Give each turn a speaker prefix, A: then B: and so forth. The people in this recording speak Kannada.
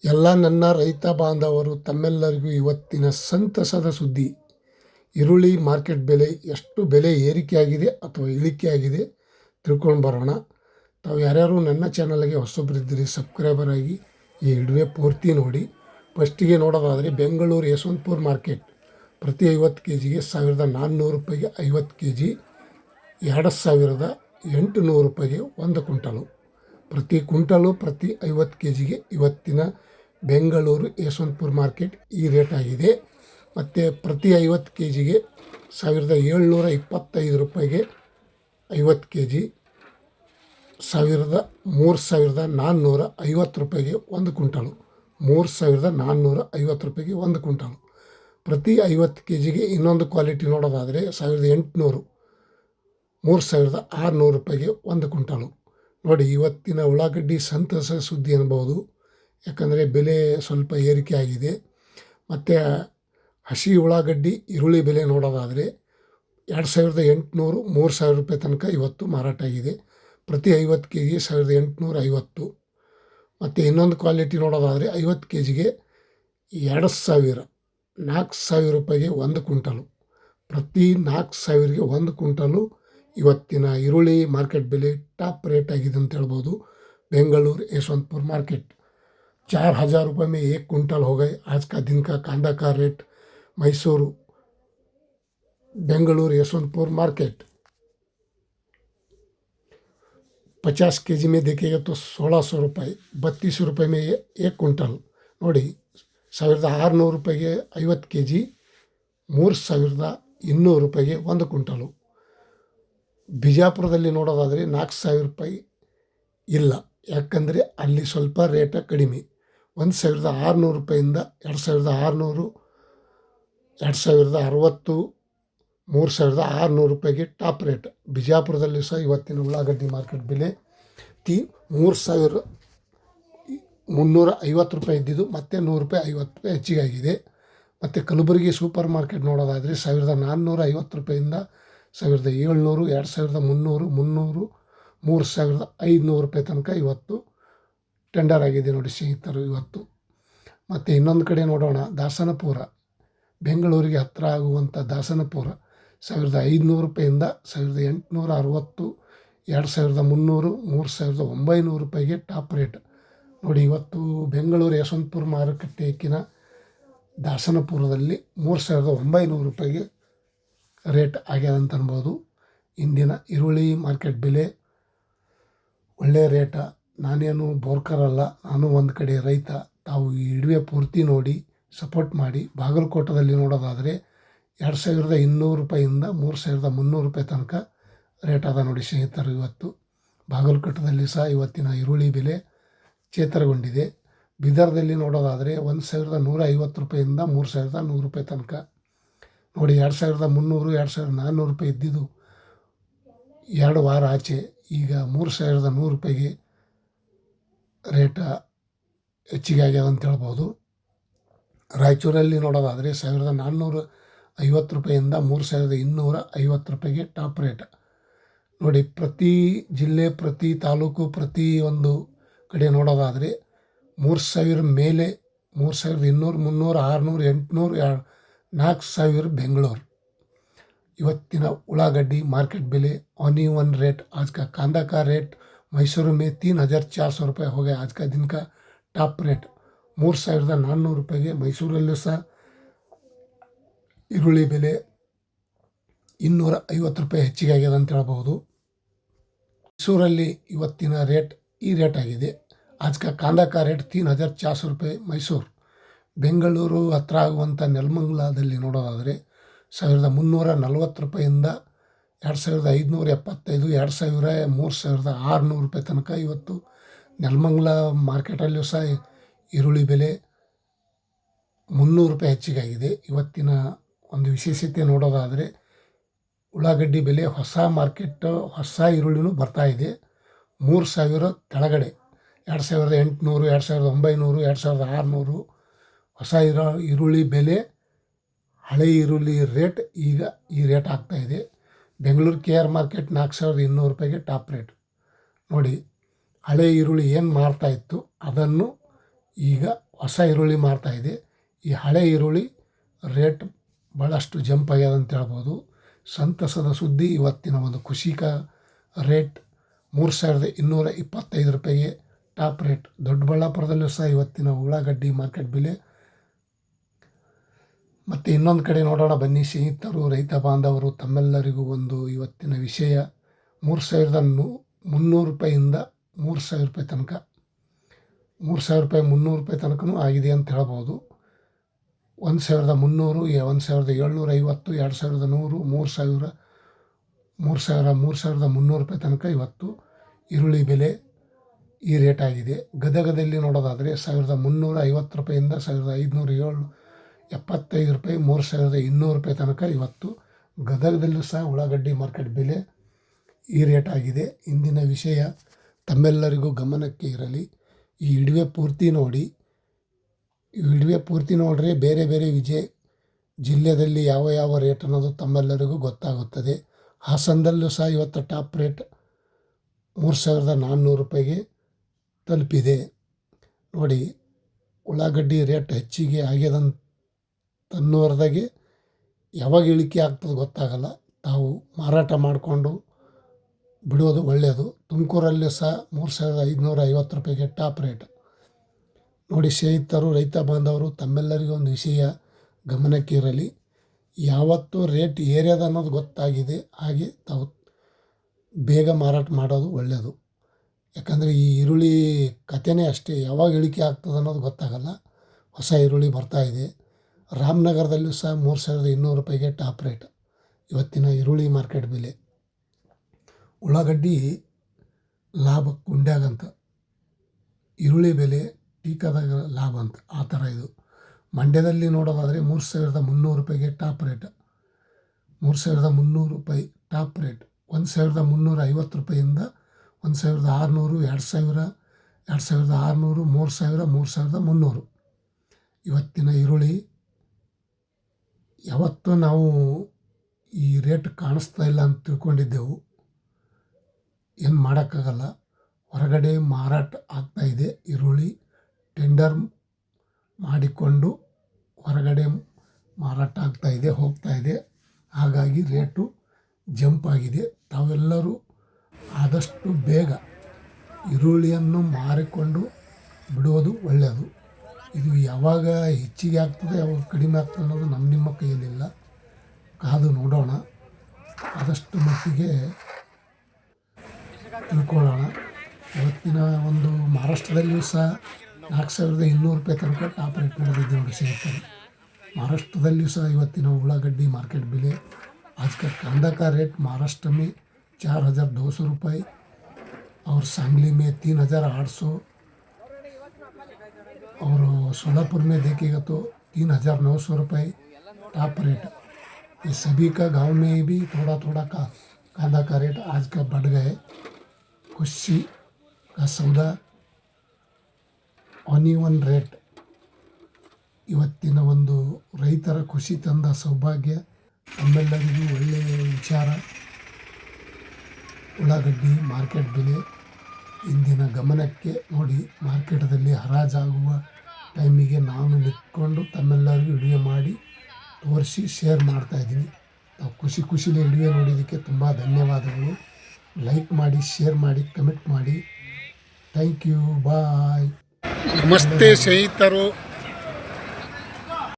A: ಎಲ್ಲ ನನ್ನ ರೈತ ಬಾಂಧವರು ತಮ್ಮೆಲ್ಲರಿಗೂ ಇವತ್ತಿನ ಸಂತಸದ ಸುದ್ದಿ. ಈರುಳ್ಳಿ ಮಾರ್ಕೆಟ್ ಬೆಲೆ ಎಷ್ಟು ಬೆಲೆ ಏರಿಕೆಯಾಗಿದೆ ಅಥವಾ ಇಳಿಕೆಯಾಗಿದೆ ತಿಳ್ಕೊಂಡು ಬರೋಣ. ತಾವು ಯಾರ್ಯಾರು ನನ್ನ ಚಾನಲ್ಗೆ ಹೊಸಬರಿದ್ದೀರಿ ಸಬ್ಸ್ಕ್ರೈಬರ್ ಆಗಿ ಈ ವಿಡಿಯೋ ಪೂರ್ತಿ ನೋಡಿ. ಫಸ್ಟಿಗೆ ನೋಡೋದಾದರೆ ಬೆಂಗಳೂರು ಯಶವಂತಪುರ ಮಾರ್ಕೆಟ್ ಪ್ರತಿ 50 kgಗೆ 1400 ರೂಪಾಯಿಗೆ 50 kg, 2800 ರೂಪಾಯಿಗೆ 1 ಕ್ವಿಂಟಲು. ಪ್ರತಿ ಕ್ವಿಂಟಲು ಪ್ರತಿ 50 kgಗೆ ಇವತ್ತಿನ ಬೆಂಗಳೂರು ಯಶವಂತಪುರ ಮಾರ್ಕೆಟ್ ಈ ರೇಟ್ ಆಗಿದೆ. ಮತ್ತು ಪ್ರತಿ 50 kgಗೆ 1725 ರೂಪಾಯಿಗೆ 50 kg, 3450 ರೂಪಾಯಿಗೆ 1 ಕ್ವಿಂಟಲು. 3450 ರೂಪಾಯಿಗೆ 1 ಕ್ವಿಂಟಲು. ಪ್ರತಿ 50 kgಗೆ ಇನ್ನೊಂದು ಕ್ವಾಲಿಟಿ ನೋಡೋದಾದರೆ 1800, 3600 ರೂಪಾಯಿಗೆ 1 ಕ್ವಿಂಟಲು. ನೋಡಿ, ಇವತ್ತಿನ ಉಳ್ಳಾಗಡ್ಡಿ ಸಂತಸ ಸುದ್ದಿ ಅನ್ಬೋದು. ಯಾಕಂದರೆ ಬೆಲೆ ಸ್ವಲ್ಪ ಏರಿಕೆ ಆಗಿದೆ. ಮತ್ತು ಹಸಿ ಉಳ್ಳಾಗಡ್ಡಿ ಈರುಳ್ಳಿ ಬೆಲೆ ನೋಡೋದಾದರೆ 2800, 3000 ರೂಪಾಯಿ ತನಕ ಇವತ್ತು ಮಾರಾಟ ಆಗಿದೆ. ಪ್ರತಿ 50 kg 1850. ಮತ್ತು ಇನ್ನೊಂದು ಕ್ವಾಲಿಟಿ ನೋಡೋದಾದರೆ 50 kgಗೆ 2000, 4000 ರೂಪಾಯಿಗೆ 1 ಕ್ವಿಂಟಲು. ಪ್ರತಿ 4000ಗೆ 1 ಕ್ವಿಂಟಲು ಇವತ್ತಿನ ಈರುಳ್ಳಿ ಮಾರ್ಕೆಟ್ ಬೆಲೆ ಟಾಪ್ ರೇಟ್ ಆಗಿದೆ ಅಂತ ಹೇಳ್ಬೋದು. बेंगलुरु यशवंतपुर मार्केट 4000 रुपये में 1 कुंटल हो गए. आज का दिन का कांदा का rate Mysore Bengaluru Yeshwantpur market 50 kg में देखेगा तो 1600 रुपये, 32 रुपये में 1 कुंटल. ನೋಡಿ, 1600 ರೂಪಾಯಿಗೆ 50 kg, 3200 ರೂಪಾಯಿಗೆ 1 ಕ್ವಿಂಟಲು. ಬಿಜಾಪುರದಲ್ಲಿ ನೋಡೋದಾದರೆ 4000 ರೂಪಾಯಿ ಇಲ್ಲ, ಯಾಕಂದರೆ ಅಲ್ಲಿ ಸ್ವಲ್ಪ ರೇಟ ಕಡಿಮೆ. 1600 ರೂಪಾಯಿಂದ 2600, 2060, 3600 ರೂಪಾಯಿಗೆ ಟಾಪ್ ರೇಟ್. ಬಿಜಾಪುರದಲ್ಲಿ ಸಹ ಇವತ್ತಿನ ಉಳ್ಳಾಗಡ್ಡಿ ಮಾರ್ಕೆಟ್ ಬೆಲೆ 3350 ರೂಪಾಯಿ ಇದ್ದಿದ್ದು ಮತ್ತೆ 100 ರೂಪಾಯಿ 50 ರೂಪಾಯಿ ಹೆಚ್ಚಿಗಾಗಿದೆ. ಮತ್ತು ಕಲಬುರಗಿ ಸೂಪರ್ ಮಾರ್ಕೆಟ್ ನೋಡೋದಾದರೆ 1450 ರೂಪಾಯಿಂದ 1700, 2300, 300, 3500 ರೂಪಾಯಿ ತನಕ ಇವತ್ತು ಟೆಂಡರ್ ಆಗಿದೆ ನೋಡಿ ಸ್ನೇಹಿತರು ಇವತ್ತು. ಮತ್ತು ಇನ್ನೊಂದು ಕಡೆ ನೋಡೋಣ, ದಾಸನಪುರ, ಬೆಂಗಳೂರಿಗೆ ಹತ್ತಿರ ಆಗುವಂಥ ದಾಸನಪುರ 1500 ರೂಪಾಯಿಂದ 1860, 2300, 3900 ರೂಪಾಯಿಗೆ ಟಾಪ್ ರೇಟ್. ನೋಡಿ, ಇವತ್ತು ಬೆಂಗಳೂರು ಯಶವಂತಪುರ ಮಾರುಕಟ್ಟೆಯಕ್ಕಿನ ದಾಸನಪುರದಲ್ಲಿ 3900 ರೂಪಾಯಿಗೆ ರೇಟ್ ಆಗ್ಯದ ಅಂತ ಅನ್ಬೋದು. ಇಂದಿನ ಈರುಳ್ಳಿ ಮಾರ್ಕೆಟ್ ಬೆಲೆ ಒಳ್ಳೆಯ ರೇಟ. ನಾನೇನು ಬೋರ್ಕರ್ ಅಲ್ಲ, ನಾನು ಒಂದು ಕಡೆ ರೈತ. ತಾವು ಈ ವಿಡಿಯೋ ಪೂರ್ತಿ ನೋಡಿ ಸಪೋರ್ಟ್ ಮಾಡಿ. ಬಾಗಲಕೋಟದಲ್ಲಿ ನೋಡೋದಾದರೆ 2200 ರೂಪಾಯಿಂದ 3300 ರೂಪಾಯಿ ತನಕ ರೇಟ್ ಅದ ನೋಡಿ ಸ್ನೇಹಿತರು ಇವತ್ತು. ಬಾಗಲಕೋಟದಲ್ಲಿ ಸಹ ಇವತ್ತಿನ ಈರುಳ್ಳಿ ಬೆಲೆ ಚೇತರಗೊಂಡಿದೆ. ಬೀದರ್ದಲ್ಲಿ ನೋಡೋದಾದರೆ 1150 ರೂಪಾಯಿಂದ 3100 ರೂಪಾಯಿ ತನಕ. ನೋಡಿ, 2300, 2400 ರೂಪಾಯಿ ಇದ್ದಿದ್ದು 2 ವಾರ ಆಚೆ ಈಗ 3100 ರೂಪಾಯಿಗೆ ರೇಟ ಹೆಚ್ಚಿಗೆ ಆಗ್ಯದ ಅಂತ ಹೇಳ್ಬೋದು. ರಾಯಚೂರಲ್ಲಿ ನೋಡೋದಾದರೆ 1450 ರೂಪಾಯಿಂದ 3250 ರೂಪಾಯಿಗೆ ಟಾಪ್ ರೇಟ್. ನೋಡಿ, ಪ್ರತಿ ಜಿಲ್ಲೆ, ಪ್ರತಿ ತಾಲೂಕು, ಪ್ರತಿ ಒಂದು ಕಡೆ ನೋಡೋದಾದರೆ 3000 ಮೇಲೆ 3200, 300, 600, 800, 4000 बेंगलोर. ಇವತ್ತಿನ ಉಳ್ಳಾಗಡ್ಡಿ ಮಾರ್ಕೆಟ್ ಬೆಲೆ ऑन रेट. आज का कांदा का रेट मैसूर में 3400 रुपये हो गया. आज का दिन का टॉप रेट 3400 ರೂಪಾಯಿಗೆ. ಮೈಸೂರಲ್ಲೂ ಸಹ ಈರುಳ್ಳಿ ಬೆಲೆ 250 ರೂಪಾಯಿ ಹೆಚ್ಚಿಗೆ ಆಗ್ಯದ ಅಂತ ಹೇಳ್ಬೋದು. ಮೈಸೂರಲ್ಲಿ ಇವತ್ತಿನ ರೇಟ್ ಈ ರೇಟ್ ಆಗಿದೆ. आज का कांदा का रेट 3400 रुपये मैसूर. ಬೆಂಗಳೂರು ಹತ್ರ ಆಗುವಂಥ ನೆಲಮಂಗಲದಲ್ಲಿ ನೋಡೋದಾದರೆ 1340 ರೂಪಾಯಿಂದ 2575, 2000, 3600 ರೂಪಾಯಿ ತನಕ ಇವತ್ತು ನೆಲಮಂಗಲ ಮಾರ್ಕೆಟಲ್ಲೂ ಸಹ ಈರುಳ್ಳಿ ಬೆಲೆ 300 ರೂಪಾಯಿ ಹೆಚ್ಚಿಗಾಗಿದೆ. ಇವತ್ತಿನ ಒಂದು ವಿಶೇಷತೆ ನೋಡೋದಾದರೆ ಉಳ್ಳಾಗಡ್ಡಿ ಬೆಲೆ ಹೊಸ ಈರುಳ್ಳಿನೂ ಬರ್ತಾಯಿದೆ 3000 ಕೆಳಗಡೆ. 2800, 2900, 2600 ಹೊಸ ಈರುಳ್ಳಿ ಬೆಲೆ. ಹಳೆ ಈರುಳ್ಳಿ ರೇಟ್ ಈಗ ಈ ರೇಟ್ ಆಗ್ತಾಯಿದೆ. ಬೆಂಗಳೂರು KR ಮಾರ್ಕೆಟ್ 4200 ರೂಪಾಯಿಗೆ ಟಾಪ್ ರೇಟ್. ನೋಡಿ, ಹಳೆ ಈರುಳ್ಳಿ ಏನು ಮಾರ್ತಾಯಿತ್ತು ಅದನ್ನು ಈಗ ಹೊಸ ಈರುಳ್ಳಿ ಮಾರ್ತಾಯಿದೆ. ಈ ಹಳೆ ಈರುಳ್ಳಿ ರೇಟ್ ಭಾಳಷ್ಟು ಜಂಪ್ ಆಗ್ಯದ ಅಂತ ಹೇಳ್ಬೋದು. ಸಂತಸದ ಸುದ್ದಿ, ಇವತ್ತಿನ ಒಂದು ಖುಷಿಕ ರೇಟ್ 3225 ರೂಪಾಯಿಗೆ ಟಾಪ್ ರೇಟ್. ದೊಡ್ಡಬಳ್ಳಾಪುರದಲ್ಲೂ ಸಹ ಇವತ್ತಿನ ಉಳ್ಳಾಗಡ್ಡಿ ಮಾರ್ಕೆಟ್ ಬೆಲೆ. ಮತ್ತು ಇನ್ನೊಂದು ಕಡೆ ನೋಡೋಣ ಬನ್ನಿ ಸ್ನೇಹಿತರು, ರೈತ ಬಾಂಧವರು, ತಮ್ಮೆಲ್ಲರಿಗೂ ಒಂದು ಇವತ್ತಿನ ವಿಷಯ. 3,300 ರೂಪಾಯಿಂದ 3,000 ರೂಪಾಯಿ ತನಕ, 3,000 ರೂಪಾಯಿ 300 ರೂಪಾಯಿ ತನಕನೂ ಆಗಿದೆ ಅಂತ ಹೇಳ್ಬೋದು. 1,300, 1,750, 2,100, 3,000, 3,300 ರೂಪಾಯಿ ತನಕ ಇವತ್ತು ಈರುಳ್ಳಿ ಬೆಲೆ ಈ ರೇಟ್ ಆಗಿದೆ. ಗದಗದಲ್ಲಿ ನೋಡೋದಾದರೆ 1,350 ರೂಪಾಯಿಂದ 1,575 ರೂಪಾಯಿ, 3,200 ರೂಪಾಯಿ ತನಕ ಇವತ್ತು ಗದಗದಲ್ಲೂ ಸಹ ಉಳ್ಳಾಗಡ್ಡಿ ಮಾರ್ಕೆಟ್ ಬೆಲೆ ಈ ರೇಟ್ ಆಗಿದೆ. ಇಂದಿನ ವಿಷಯ ತಮ್ಮೆಲ್ಲರಿಗೂ ಗಮನಕ್ಕೆ ಇರಲಿ. ಈ ವಿಡಿಯೋ ಪೂರ್ತಿ ನೋಡ್ರಿ. ಬೇರೆ ಬೇರೆ ಜಿಲ್ಲೆಯಲ್ಲಿ ಯಾವ ರೇಟ್ ಅನ್ನೋದು ತಮ್ಮೆಲ್ಲರಿಗೂ ಗೊತ್ತಾಗುತ್ತದೆ. ಹಾಸನದಲ್ಲೂ ಸಹ ಇವತ್ತು ಟಾಪ್ ರೇಟ್ 3,400 ರೂಪಾಯಿಗೆ ತಲುಪಿದೆ. ನೋಡಿ, ಉಳ್ಳಾಗಡ್ಡಿ ರೇಟ್ ಹೆಚ್ಚಿಗೆ ಆಗ್ಯದಂತನ್ನೋರ್ದಾಗೆ ಯಾವಾಗ ಇಳಿಕೆ ಆಗ್ತದೆ ಗೊತ್ತಾಗಲ್ಲ. ತಾವು ಮಾರಾಟ ಮಾಡಿಕೊಂಡು ಬಿಡೋದು ಒಳ್ಳೆಯದು. ತುಮಕೂರಲ್ಲಿ ಸಹ 3,550 ರೂಪಾಯಿಗೆ ಟಾಪ್ ರೇಟ್. ನೋಡಿ ಸ್ನೇಹಿತರು, ರೈತ ಬಾಂಧವರು, ತಮ್ಮೆಲ್ಲರಿಗೂ ಒಂದು ವಿಷಯ ಗಮನಕ್ಕೆ ಇರಲಿ. ಯಾವತ್ತೂ ರೇಟ್ ಏರ್ಯದ ಅನ್ನೋದು ಗೊತ್ತಾಗಿದೆ, ಹಾಗೆ ತಾವು ಬೇಗ ಮಾರಾಟ ಮಾಡೋದು ಒಳ್ಳೆಯದು. ಯಾಕಂದರೆ ಈ ಈರುಳ್ಳಿ ಕಥೆನೇ ಅಷ್ಟೇ, ಯಾವಾಗ ಇಳಿಕೆ ಆಗ್ತದೆ ಅನ್ನೋದು ಗೊತ್ತಾಗಲ್ಲ. ಹೊಸ ಈರುಳ್ಳಿ ಬರ್ತಾಯಿದೆ. ರಾಮನಗರದಲ್ಲೂ ಸಹ 3,200 ರೂಪಾಯಿಗೆ ಟಾಪ್ ರೇಟ್ ಇವತ್ತಿನ ಈರುಳ್ಳಿ ಮಾರ್ಕೆಟ್ ಬೆಲೆ. ಉಳ್ಳಾಗಡ್ಡಿ ಲಾಭ ಗುಂಡ್ಯಾಗಂತ, ಈರುಳ್ಳಿ ಬೆಲೆ ಟೀಕಾದಾಗ ಲಾಭ ಅಂತ, ಆ ಥರ ಇದು. ಮಂಡ್ಯದಲ್ಲಿ ನೋಡೋದಾದರೆ 3,300 ರೂಪಾಯಿಗೆ ಟಾಪ್ ರೇಟ್, 3,300 ರೂಪಾಯಿ ಟಾಪ್ ರೇಟ್. 1,350 ರೂಪಾಯಿಂದ 1,600, 2,000, 2,600, 3,000, 3,300 ಇವತ್ತಿನ ಈರುಳ್ಳಿ. ಯಾವತ್ತೂ ನಾವು ಈ ರೇಟ್ ಕಾಣಿಸ್ತಾ ಇಲ್ಲ ಅಂತ ತಿಳ್ಕೊಂಡಿದ್ದೆವು. ಏನು ಮಾಡೋಕ್ಕಾಗಲ್ಲ. ಹೊರಗಡೆ ಮಾರಾಟ ಆಗ್ತಾಯಿದೆ ಈರುಳ್ಳಿ. ಟೆಂಡರ್ ಮಾಡಿಕೊಂಡು ಹೊರಗಡೆ ಮಾರಾಟ ಆಗ್ತಾಯಿದೆ, ಹೋಗ್ತಾಯಿದೆ. ಹಾಗಾಗಿ ರೇಟು ಜಂಪ್ ಆಗಿದೆ. ತಾವೆಲ್ಲರೂ ಆದಷ್ಟು ಬೇಗ ಈರುಳ್ಳಿಯನ್ನು ಮಾರಿಕೊಂಡು ಬಿಡೋದು ಒಳ್ಳೆಯದು. ಇದು ಯಾವಾಗ ಹೆಚ್ಚಿಗೆ ಆಗ್ತದೆ, ಯಾವಾಗ ಕಡಿಮೆ ಆಗ್ತದೆ ಅನ್ನೋದು ನಿಮ್ಮ ಕೈಯಲ್ಲಿಲ್ಲ. ಕಾದು ನೋಡೋಣ. ಆದಷ್ಟು ಮಟ್ಟಿಗೆ ತಿಳ್ಕೊಳ್ಳೋಣ. ಇವತ್ತಿನ ಒಂದು ಮಹಾರಾಷ್ಟ್ರದಲ್ಲಿಯೂ ಸಹ 4,200 ರೂಪಾಯಿ ತನಕ ಟಾಪ್ ರೇಟ್ ನಡೆದಿದೆ ನೋಡಿ ಸ್ನೇಹಿತರೆ. महाराष्ट्रदಲ್ಲಿಯೂ ಸಹ ಇವತ್ತಿನ ಉಳ್ಳಾಗಡ್ಡಿ मार्केट बेले आज का कांदा का रेट महाराष्ट्र में 4,200 रुपये और सांगली में 3,800 और सोलापुर में देखेगा तो 3,900 रुपये टॉप रेट। ये सभी का गांव में भी थोड़ा थोड़ा का कांदा का रेट आज का बढ़ गए। खुशी का सौदा ऑनियन रेट ಇವತ್ತಿನ ಒಂದು ರೈತರ ಖುಷಿ ತಂದ ಸೌಭಾಗ್ಯ ನಮ್ಮೆಲ್ಲರಿಗೂ ಒಳ್ಳೆಯ ವಿಚಾರ. ಉಳ್ಳಾಗಡ್ಡಿ ಮಾರ್ಕೆಟ್ ಬೆಲೆ ಇಂದಿನ ಗಮನಕ್ಕೆ ನೋಡಿ. ಮಾರ್ಕೆಟದಲ್ಲಿ ಹರಾಜಾಗುವ ಟೈಮಿಗೆ ನಾನು ನಿಂತ್ಕೊಂಡು ತಮ್ಮೆಲ್ಲರಿಗೂ ವಿಡಿಯೋ ಮಾಡಿ ತೋರಿಸಿ ಶೇರ್ ಮಾಡ್ತಾಯಿದ್ದೀನಿ. ತಾವು ಖುಷಿಲೇ ವಿಡಿಯೋ ನೋಡಿದ್ದಕ್ಕೆ ತುಂಬ ಧನ್ಯವಾದಗಳು. ಲೈಕ್ ಮಾಡಿ, ಶೇರ್ ಮಾಡಿ, ಕಮೆಂಟ್ ಮಾಡಿ. ಥ್ಯಾಂಕ್ ಯು, ಬಾಯ್. ನಮಸ್ತೆ ಸ್ನೇಹಿತರು.